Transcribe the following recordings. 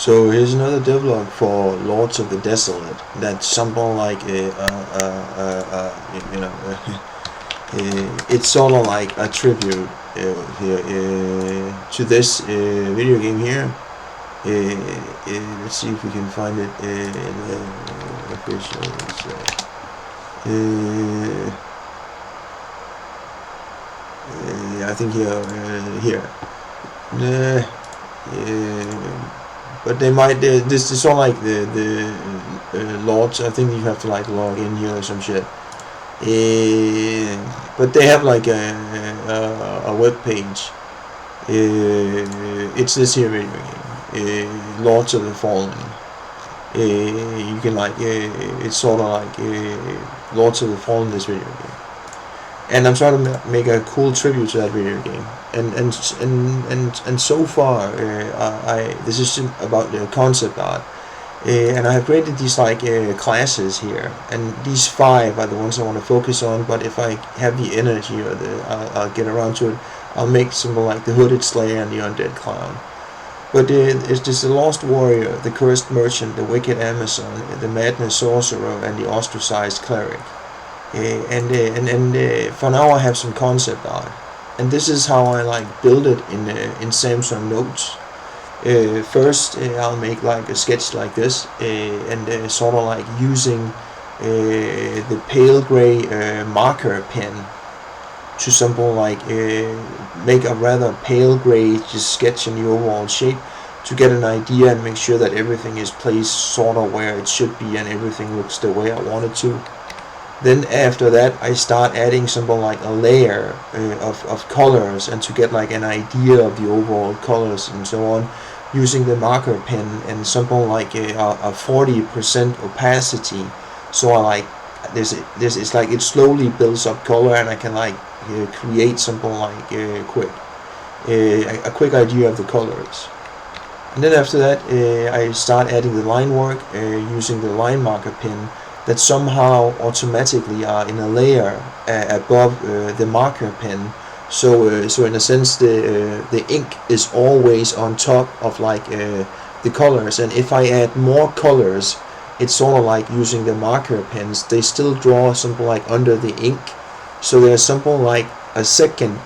So here's another devlog for Lords of the Desolate. That's something like you know, it's sort of like a tribute here to this video game here. Let's see if we can find it in the officials. I think here. But they might. This is all like the lords. I think you have to like log in here or some shit. But they have like a web page. It's this here video game. Lords of the Fallen. You can like. It's sort of like Lords of the Fallen. This video game. And I'm trying to make a cool tribute to that video game, and so far, this is about the concept art, and I have created these like classes here, and these 5 are the ones I want to focus on. But if I have the energy or I'll get around to it, I'll make some like the Hooded Slayer and the Undead Clown. But it's just the Lost Warrior, the Cursed Merchant, the Wicked Amazon, the Madness Sorcerer, and the Ostracized Cleric. For now I have some concept art, and this is how I like build it in Samsung Notes. First I'll make like a sketch like this, and sort of like using the pale gray marker pen to something like make a rather pale gray just sketch in the overall shape to get an idea and make sure that everything is placed sort of where it should be and everything looks the way I want it to. Then after that I start adding something like a layer of colors, and to get like an idea of the overall colors and so on, using the marker pen and something like a 40% opacity. So I like this it's like it slowly builds up color, and I can like create something like a quick idea of the colors. And then after that I start adding the line work using the line marker pen that somehow automatically are in a layer above the marker pen. So in a sense the ink is always on top of like the colors, and if I add more colors, it's sort of like using the marker pens, they still draw something like under the ink. So there's something like a second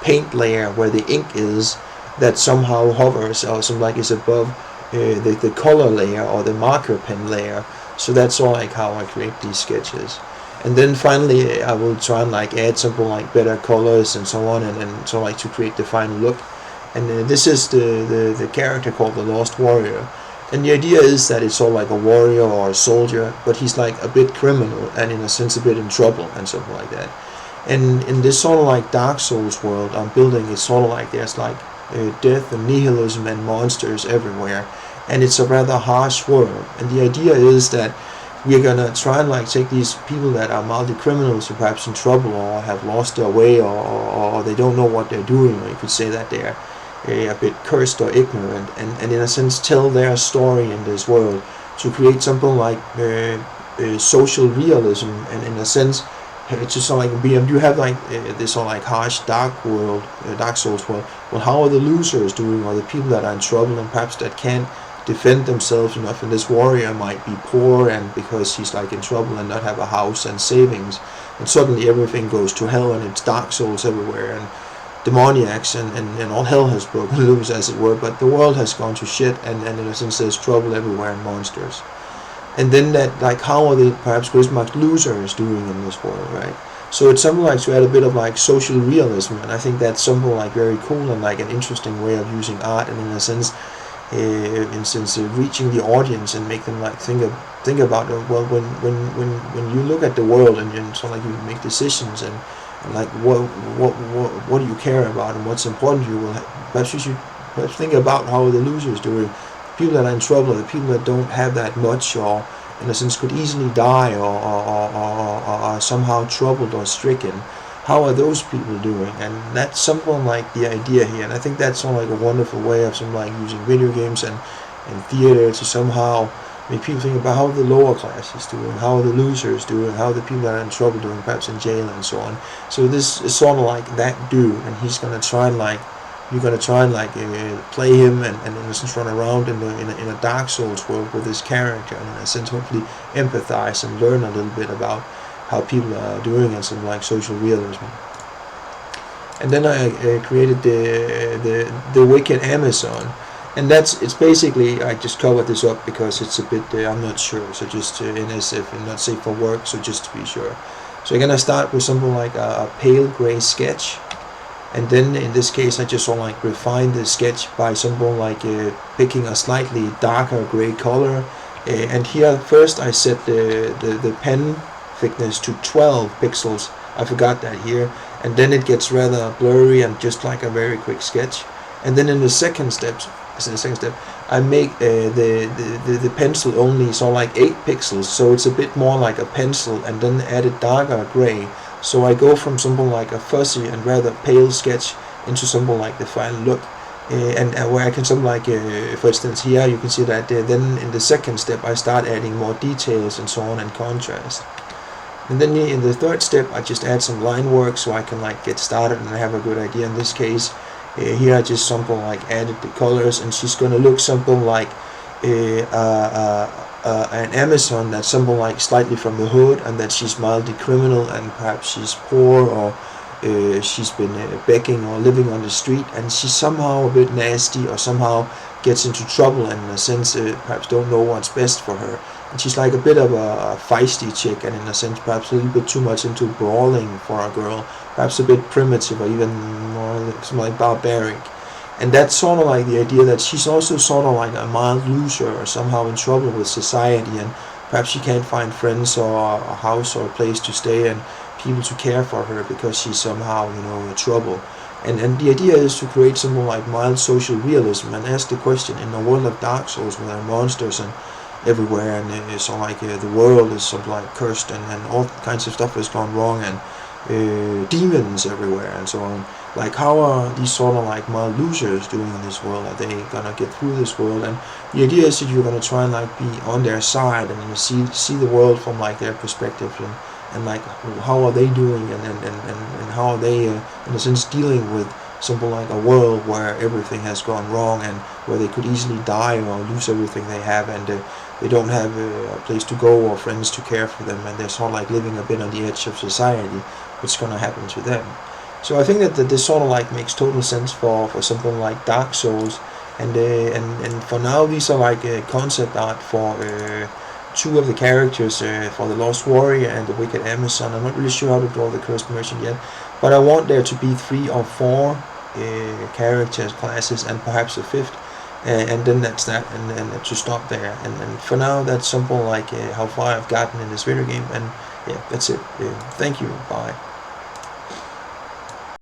paint layer where the ink is, that somehow hovers or something like is above the color layer or the marker pen layer. So that's all like how I create these sketches. And then finally I will try and like add something like better colors and so on, and so like to create the final look. And this is the character called the Lost Warrior. And the idea is that it's all like a warrior or a soldier, but he's like a bit criminal and in a sense a bit in trouble and something like that. And in this sort of like Dark Souls world I'm building, it's sort of like there's like death and nihilism and monsters everywhere. And it's a rather harsh world, and the idea is that we're gonna try and like take these people that are mildly criminals or perhaps in trouble or have lost their way or they don't know what they're doing, or you could say that they're a bit cursed or ignorant, and in a sense tell their story in this world to create something like social realism, and in a sense it's just like you have like this sort of like harsh dark world, Dark Souls world. Well, how are the losers doing, or the people that are in trouble and perhaps that can't defend themselves enough? And this warrior might be poor, and because he's like in trouble and not have a house and savings, and suddenly everything goes to hell and it's Dark Souls everywhere and demoniacs and all hell has broken loose, as it were. But the world has gone to shit, and in a sense there's trouble everywhere and monsters. And then that like how are the perhaps Christmas losers doing in this world, right? So it's something like to add a bit of like social realism, and I think that's something like very cool and like an interesting way of using art, and in a sense reaching the audience and make them like think about well, when you look at the world and so like you make decisions and like what do you care about and what's important to you, well, perhaps you should think about how the losers doing, people that are in trouble, the people that don't have that much, or in a sense could easily die, or are somehow troubled or stricken. How are those people doing? And that's something like the idea here, and I think that's sort of like a wonderful way of some like using video games and theater to somehow make people think about how the lower class is doing, how are the losers doing, how are the people that are in trouble doing, perhaps in jail and so on. So this is sort of like that dude, and he's gonna try and like you're gonna try and like play him and in a sense run around in a Dark Souls world with this character, and in a sense hopefully empathize and learn a little bit about how people are doing and some like social realism. And then I created the Wicked Amazon, and it's basically, I just covered this up because it's a bit I'm not sure, so just NSF and not safe for work, so just to be sure. So I'm gonna start with something like a pale gray sketch, and then in this case I just sort of like refine the sketch by something like picking a slightly darker gray color, and here first I set the pen thickness to 12 pixels. I forgot that here, and then it gets rather blurry and just like a very quick sketch. And then in the second step, I make the pencil only so like 8 pixels, so it's a bit more like a pencil, and then add a darker gray. So I go from something like a fuzzy and rather pale sketch into something like the final look, and where I can something like, for instance here you can see that then in the second step I start adding more details and so on and contrast. And then in the third step I just add some line work so I can like get started and have a good idea. In this case here I just something like added the colors, and she's gonna look something like an Amazon that's something like slightly from the hood, and that she's mildly criminal, and perhaps she's poor, or she's been begging or living on the street, and she's somehow a bit nasty or somehow gets into trouble, and in a sense perhaps don't know what's best for her. And she's like a bit of a feisty chick, and in a sense perhaps a little bit too much into brawling for a girl, perhaps a bit primitive or even more something like barbaric. And that's sort of like the idea that she's also sort of like a mild loser or somehow in trouble with society, and perhaps she can't find friends or a house or a place to stay and people to care for her because she's somehow, you know, in trouble. And the idea is to create something like mild social realism and ask the question, in the world of Dark Souls where there are monsters and everywhere, and it's so like the world is sort of like cursed, and all kinds of stuff has gone wrong, and demons everywhere and so on. Like, how are these sort of like mild losers doing in this world? Are they gonna get through this world? And the idea is that you're gonna try and like be on their side, and you see the world from like their perspective, and like how are they doing, and how are they in a sense dealing with something like a world where everything has gone wrong, and where they could easily die or lose everything they have, and they don't have a place to go or friends to care for them, and they're sort of like living a bit on the edge of society. What's gonna happen to them? So I think that this sort of like makes total sense for something like Dark Souls, and for now these are like concept art for 2 of the characters, for the Lost Warrior and the Wicked Amazon. I'm not really sure how to draw the cursed merchant yet, but I want there to be 3 or 4 characters, classes, and perhaps a 5th, and then that's that, and to stop there. And for now that's something like how far I've gotten in this video game, and yeah, that's it. Thank you, bye.